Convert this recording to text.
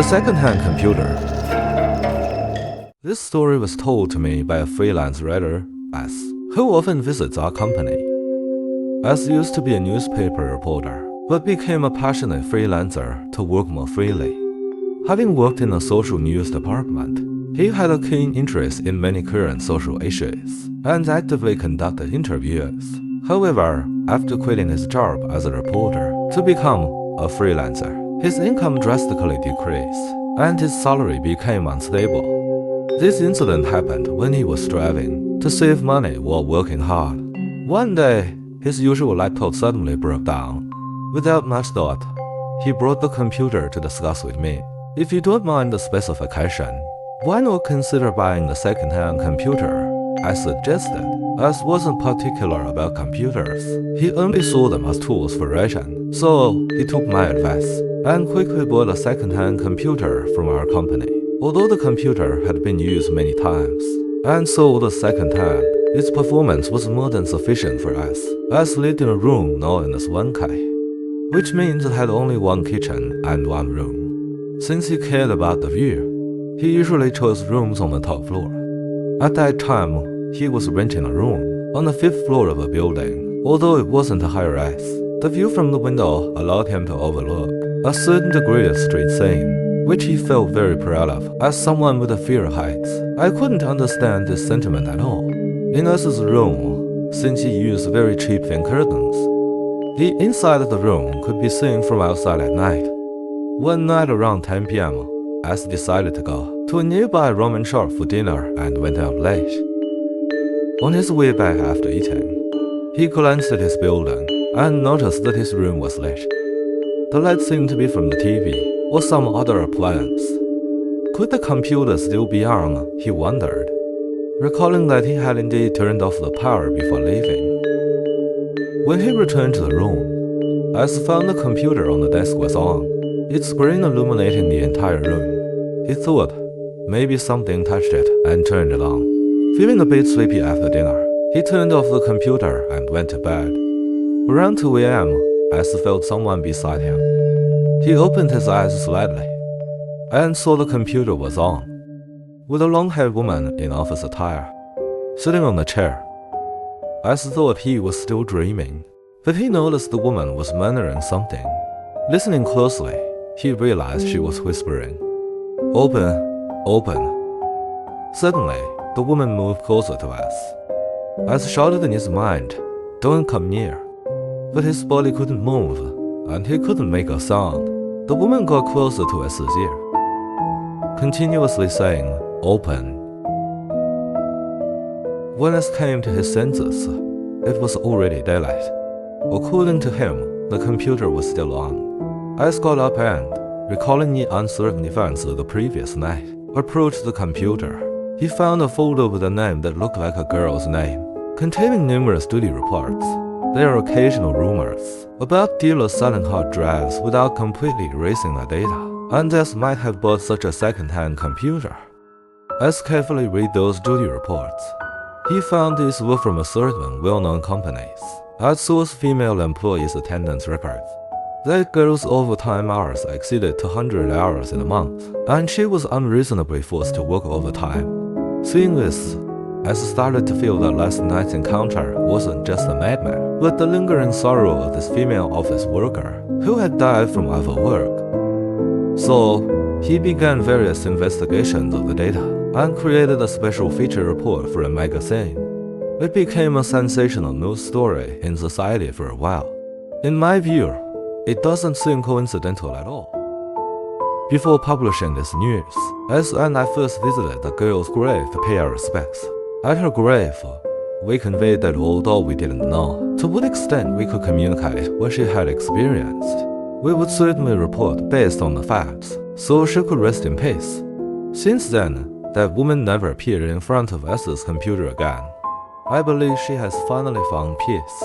The second-hand computer. This story was told to me by a freelance writer, S, who often visits our company. S used to be a newspaper reporter, but became a passionate freelancer to work more freely. Having worked in a social news department, he had a keen interest in many current social issues and actively conducted interviews. However, after quitting his job as a reporter to become a freelancer, his income drastically decreased and his salary became unstable. This incident happened when he was striving to save money while working hard. One day, his usual laptop suddenly broke down. Without much thought, he brought the computer to discuss with me. If you don't mind the specification, why not consider buying a second-hand computer? I suggested, as wasn't particular about computers. He only saw them as tools for writing, so he took my advice and quickly bought a second-hand computer from our company. Although the computer had been used many times and sold second-hand, its performance was more than sufficient for us, as lived in a room known as 1K, which means it had only one kitchen and one room. Since he cared about the view, he usually chose rooms on the top floor. At that time, he was renting a room on the 5th floor of a building. Although it wasn't a high-rise, the view from the window allowed him to overlook a certain degree of street scene, which he felt very proud of. As someone with a fear of heights, I couldn't understand this sentiment at all. In Us's room, since he used very cheap thin curtains, the inside of the room could be seen from outside at night. One night around 10 p.m., Us decided to go to a nearby ramen shop for dinner and went out late. On his way back after eating, he glanced at his building and noticed that his room was lit. The light seemed to be from the TV or some other appliance. Could the computer still be on, he wondered, recalling that he had indeed turned off the power before leaving. When he returned to the room, Us found the computer on the desk was on, its screen illuminating the entire room. He thought maybe something touched it and turned it on. Feeling a bit sleepy after dinner, he turned off the computer and went to bed. Around 2 a.m., Us felt someone beside him. He opened his eyes slightly and saw the computer was on, with a long-haired woman in office attire, sitting on a chair. Us thought he was still dreaming, but he noticed the woman was murmuring something. Listening closely, he realized she was whispering, "Open, open." Suddenly, the woman moved closer to Us. Us shouted in his mind, "Don't come near." But his body couldn't move, and he couldn't make a sound. The woman got closer to Us's ear, continuously saying, "Open." When Us came to his senses, it was already daylight. According to him, the computer was still on. Us got up and, recalling the uncertain events of the previous night, approached the computer. He found a folder with a name that looked like a girl's name, containing numerous duty reports. There are occasional rumors about dealers selling hard drives without completely erasing the data, and Us might have bought such a second-hand computer. Us carefully read those duty reports. He found these were from a certain well-known companies, outsourced female employees' attendance records. That girl's overtime hours exceeded 200 hours in a month, and she was unreasonably forced to work overtime. Seeing this, Us started to feel that last night's encounter wasn't just a nightmare, but the lingering sorrow of this female office worker who had died from overwork. So, he began various investigations of the data and created a special feature report for a magazine. It became a sensational news story in society for a while. In my view, it doesn't seem coincidental at all. Before publishing this news, Us and I first visited the girl's grave to pay our respects. At her grave, we conveyed that although we didn't know to what extent we could communicate what she had experienced, we would certainly report based on the facts, so she could rest in peace. Since then, that woman never appeared in front of Us's computer again. I believe she has finally found peace.